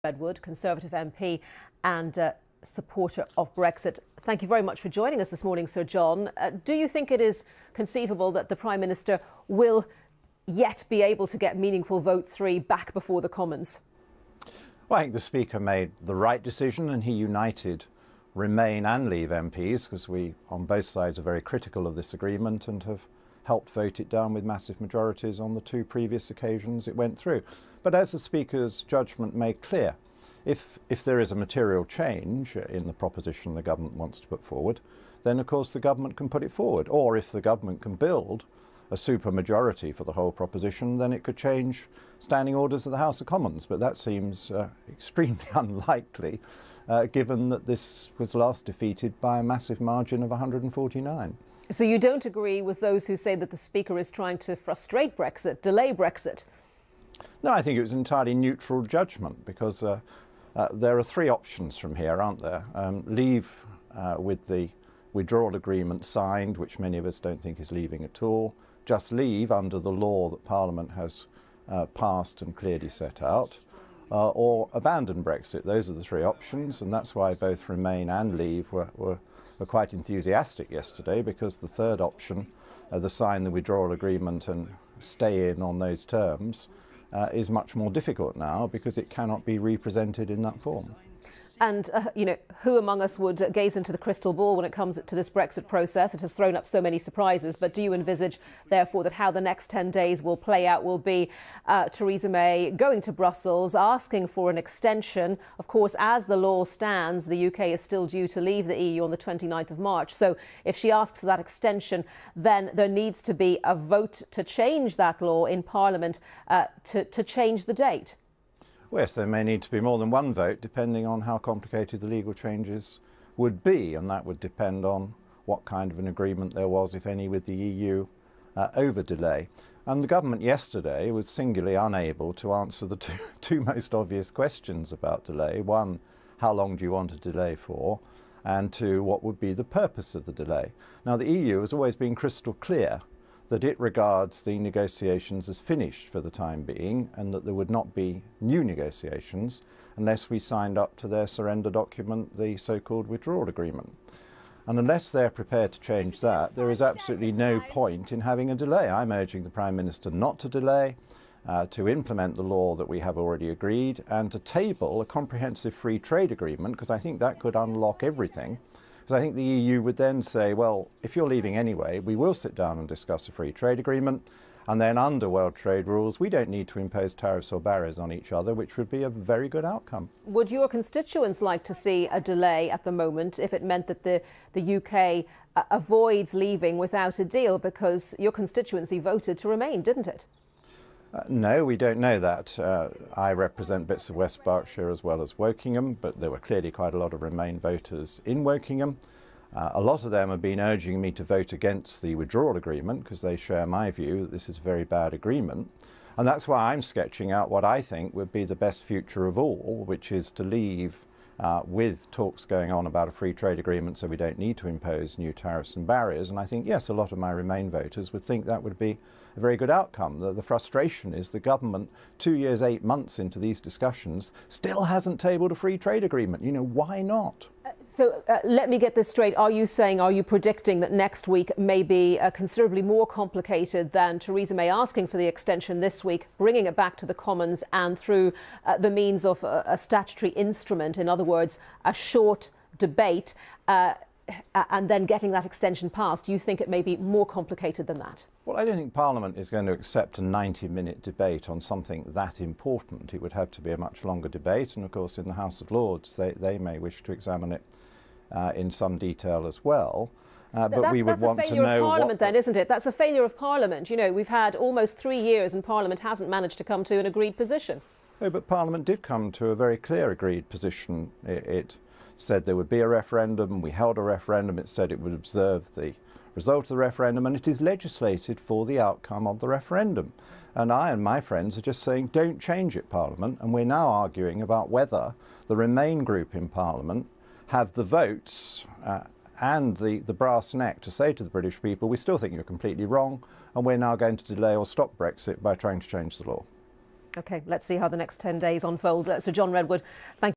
Redwood, Conservative MP and supporter of Brexit. Thank you very much for joining us this morning, Sir John. Do you think it is conceivable that the Prime Minister will yet be able to get meaningful vote 3 back before the Commons? Well, I think the Speaker made the right decision and he united Remain and Leave MPs, because we on both sides are very critical of this agreement and have helped vote it down with massive majorities on the 2 previous occasions it went through. But as the Speaker's judgment made clear, if there is a material change in the proposition the government wants to put forward, then of course the government can put it forward. Or if the government can build a supermajority for the whole proposition, then it could change standing orders of the House of Commons. But that seems extremely unlikely, given that this was last defeated by a massive margin of 149. So you don't agree with those who say that the Speaker is trying to frustrate Brexit, delay Brexit? No, I think it was an entirely neutral judgment, because there are 3 options from here, aren't there? Leave with the withdrawal agreement signed, which many of us don't think is leaving at all. Just leave under the law that Parliament has passed and clearly set out, or abandon Brexit. Those are the 3 options, and that's why both Remain and Leave were quite enthusiastic yesterday, because the 3rd option, the sign the withdrawal agreement and stay in on those terms, is much more difficult now, because it cannot be represented in that form. And, who among us would gaze into the crystal ball when it comes to this Brexit process? It has thrown up so many surprises. But do you envisage, therefore, that how the next 10 days will play out will be Theresa May going to Brussels, asking for an extension? Of course, as the law stands, the UK is still due to leave the EU on the 29th of March. So if she asks for that extension, then there needs to be a vote to change that law in Parliament to change the date. Well, yes, there may need to be more than one vote, depending on how complicated the legal changes would be, and that would depend on what kind of an agreement there was, if any, with the EU over delay. And the government yesterday was singularly unable to answer the two most obvious questions about delay. 1, how long do you want a delay for? And 2, what would be the purpose of the delay? Now, the EU has always been crystal clear that it regards the negotiations as finished for the time being, and that there would not be new negotiations unless we signed up to their surrender document, the so-called Withdrawal Agreement. And unless they're prepared to change that, there is absolutely no point in having a delay. I'm urging the Prime Minister not to delay, to implement the law that we have already agreed, and to table a comprehensive free trade agreement, because I think that could unlock everything. Because I think the EU would then say, well, if you're leaving anyway, we will sit down and discuss a free trade agreement, and then under world trade rules, we don't need to impose tariffs or barriers on each other, which would be a very good outcome. Would your constituents like to see a delay at the moment if it meant that the UK avoids leaving without a deal, because your constituency voted to remain, didn't it? No, we don't know that. I represent bits of West Berkshire as well as Wokingham, but there were clearly quite a lot of Remain voters in Wokingham. A lot of them have been urging me to vote against the withdrawal agreement, because they share my view that this is a very bad agreement. And that's why I'm sketching out what I think would be the best future of all, which is to leave with talks going on about a free trade agreement, so we don't need to impose new tariffs and barriers. And I think, yes, a lot of my Remain voters would think that would be a very good outcome. The frustration is the government, 2 years, 8 months into these discussions, still hasn't tabled a free trade agreement. Why not? So let me get this straight. Are you predicting that next week may be considerably more complicated than Theresa May asking for the extension this week, bringing it back to the Commons and through the means of a statutory instrument, in other words, a short debate, and then getting that extension passed? You think it may be more complicated than that? Well, I don't think Parliament is going to accept a 90-minute debate on something that important. It would have to be a much longer debate, and of course in the House of Lords they may wish to examine it in some detail as well. But we would want to know. That's a failure of Parliament then, isn't it? That's a failure of Parliament. We've had almost 3 years and Parliament hasn't managed to come to an agreed position. No, but Parliament did come to a very clear agreed position. It said there would be a referendum. We held a referendum. It said it would observe the result of the referendum, and it is legislated for the outcome of the referendum. And I and my friends are just saying, don't change it, Parliament. And we're now arguing about whether the Remain group in Parliament have the votes and the brass neck to say to the British people, we still think you're completely wrong, and we're now going to delay or stop Brexit by trying to change the law. OK, let's see how the next 10 days unfold. So John Redwood, thank you.